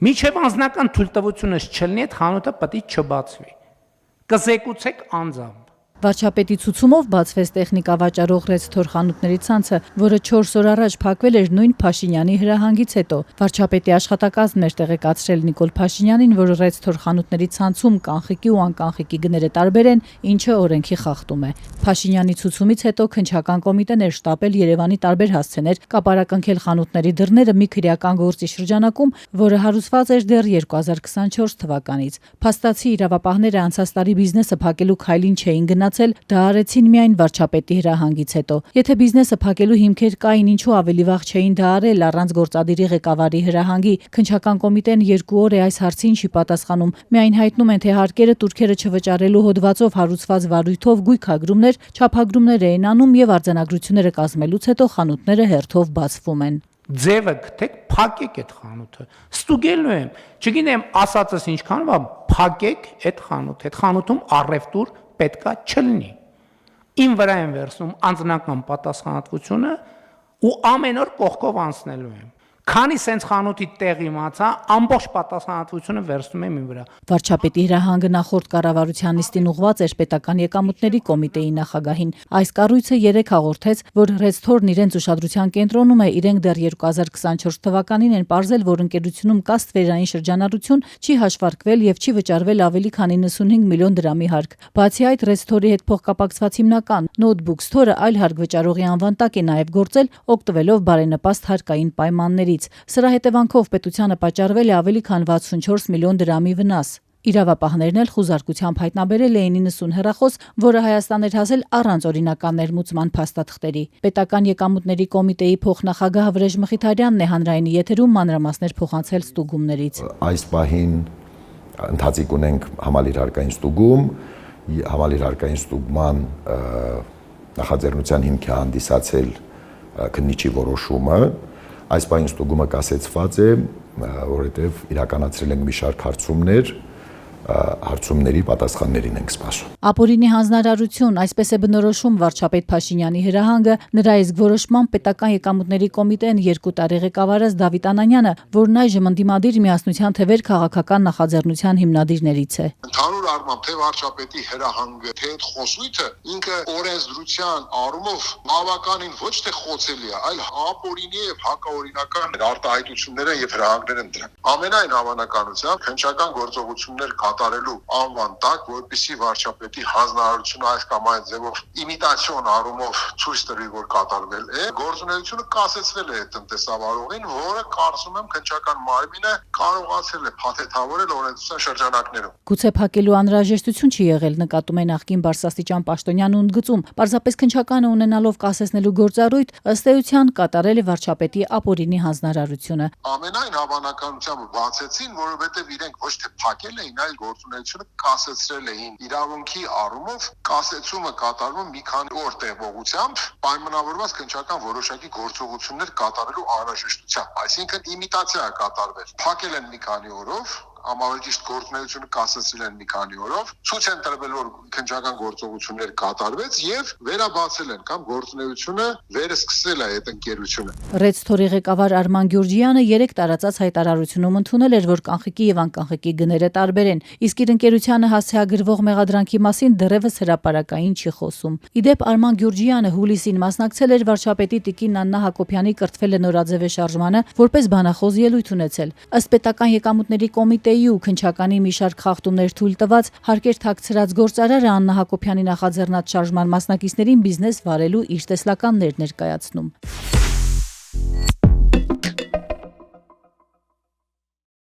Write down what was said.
Միջև անձնական թույլտվությունս չլինի, այդ խանութը պետք է չբացվի։ Կզեկուցեք անձամբ։ Վարչապետի ցուցումով բացվեց տեխնիկա վաճառող Ռեստոր խանութների ցանցը, որը 4 օր առաջ փակվել էր նույն Փաշինյանի հրահանգից հետո։ Վարչապետի աշխատակազմն էր տեղեկացրել Նիկոլ Փաշինյանին, որ Ռեստոր խանութների ցանցում կանխիկի ու անկանխիկի գները տարբեր են, ինչը օրենքի խախտում է։ Փաշինյանի ցուցումից հետո քննչական կոմիտեն էր շտապել Երևանի տարբեր հասցեներ կապարակնքել խանութների դռները մի քրեական գործի շրջանակում, որը հարուցված էր դեռ 2024 թվականից։ Փաստացի իրավապահները անցած տարի բիզնեսը փակելու քայլին չէին գնացել, դա արեցին միայն վարչապետի հրահանգից հետո։ Եթե բիզնեսը փակելու հիմքեր կային, ինչու ավելի վաղ չէին դա արել առանց գործադիրի ղեկավարի հրահանգի։ Քննչական կոմիտեն 2 օր է այս հարցին չի պատասխանում։ Միայն հայտնում են, թե հարկերը տուրքերը չվճարելու հոդվածով հարուցված վարույթով գույքագրումներ, չափագրումներ էին անում եւ արձանագրությունները կազմելուց հետո խանութները հերթով բացվում են։ Ձևը գտեք, փակեք այդ խանութը։ Ստուգելու եմ, չգիտեմ ասածս ինչքան բա, փակեք այդ խանութը։ Այդ խանութում առևտուր պետքա չլինի։ Իմ վրա եմ վերցնում անձնական պատասխանատվությունը ու ամեն օր կողքով անցնելու եմ։ Քանի սենց խանութի տեղ իմացա, ամբողջ պատասխանատվությունը վերցնում եմ իմ վրա։ Վարչապետի հրահանգը նախորդ կառավարության նիստին ուղղված էր պետական եկամուտների կոմիտեի նախագահին։ Այս կառույցը 3 հաղորդեց, որ Ռեստորն իրենց ուշադրության կենտրոնում է, իրենք դեռ 2024 թվականին են պարզել, որ ընկերությունում կա ստվերային շրջանառություն, չի հաշվարկվել եւ չի վճարվել ավելի քան 95 միլիոն դրամի հարկ։ Բացի այդ, Ռեստորի հետ փոխկապակցված հիմնական Notebook Store-ը այլ հարկ վճարողի անվան տակ է նաեւ գործել, օգտվելով բարենպաստ հարկային պայմաններից։ Սրա հետևանքով պետությանը պատճառվել է ավելի քան 64 միլիոն դրամի վնաս։ Իրավապահներն էլ խուզարկությամբ հայտնաբերել էին 90 հեռախոս, որը Հայաստան էր հասել առանց օրինական ներմուծման փաստաթղթերի։ Պետական եկամուտների կոմիտեի փոխնախագահ Վրեժ Մխիթարյանն է հանրայինի եթերում մանրամասներ փոխանցել ստուգումներից։ Այս պահին ընթացիկ ունենք համալիր հարկային ստուգում, համալիր հարկային ստուգման նախաձեռնության հիմք է հանդիսացել քննիչի որոշումը։ Այս պահին ստուգումը կասեցված է, որովհետև իրականացրել ենք մի շարք հարցումների պատասխաններին ենք սպասում։ Ապօրինի հանձնարարություն, այսպես է բնորոշում վարչապետ Փաշինյանի հրահանգը, նրա իսկ որոշմամբ պետական եկամուտների կոմիտեն 2 տարի ղեկավարած Դավիթ Անանյանը, որն այժմ ընդդիմադիր Միասնության թևեր քաղաքական նախաձեռնության հիմնադիրներից է։ Ընդհանուր առմամբ թե վարչապետի հրահանգը, թե այդ խոսույթը ինքը օրենսդրության առումով բավականին ոչ թե խոցելի է, այլ ապօրինի եւ հակաօրինական արտահայտությունները եւ հրահանգներ են դրան։ Ամենայն հավանականությամբ քննչական գործողություններ կատարելու անվան տակ, որպեսզի վարչապետի հանձնարարությունը այս կամ այն ձևով իմիտացիոն առումով ցույց տվի, որ կատարվել է, գործունեությունը կասեցվել է տնտեսավարողին, որը կարծում եմ քննչական մարմինը կարողացել է փաթեթավորել օրենսդրության շրջանակներում։ Գուցե փակելու անհրաժեշտություն չի եղել, նկատում է նախկին բարձրաստիճան պաշտոնյան ու ընդգծում։ Պարզապես քննչականը ունենալով կասեցնելու գործառույթ, ըստ էության կատարել է վարչապետի ապօրինի հանձնարարությունը։ Ամենայն հավանականությամբ բացեցին, որովհետև իրենք ոչ թե փակել էին, այլ գործունեությունը կասեցրել էին։ Իրավունքի առումով կասեցումը կատարվում մի քանի օր տևողությամբ, պայմանավորված քննչական որոշակի գործողություններ կատարելու անհրաժեշտությամբ, այսինքն իմիտացիա է կատարվել։ Փակել են մի քանի օրով, ամենաճիշտ գործունեությունը կասեցրել են մի քանի օրով, ցույց են տրվել, որ քննչական գործողություններ կատարվեց եւ վերաբացել են կամ գործունեությունը վերսկսել է այդ ընկերությունը։ Ռեստորի ղեկավար Արման Գյուրջյանը 3 տարածած հայտարարությունում ընդունել էր, որ կանխիկի եւ անկանխիկի գները տարբեր են, իսկ իր ընկերությանը հասցեագրվող մեղադրանքի մասին դեռևս հրապարակային չի խոսում։ Իդեպ Արման Գյուրջյանը հուլիսին մասնակցել էր վարչապետի տիկին Աննա Հակոբյանի կրթվել է նորաձևե շարժմանը, որպես բանախոս ելույթ ունեցել։ Ըստ պետական եկամուտների կոմիտեի ու քննչականի մի շարք խախտումներ թույլ տված հարկեր թաքցրած գործարարը Աննա Հակոբյանի նախաձեռնած շարժման մասնակիցներին բիզնես վարելու իր տեսլականներ ներկայացնում։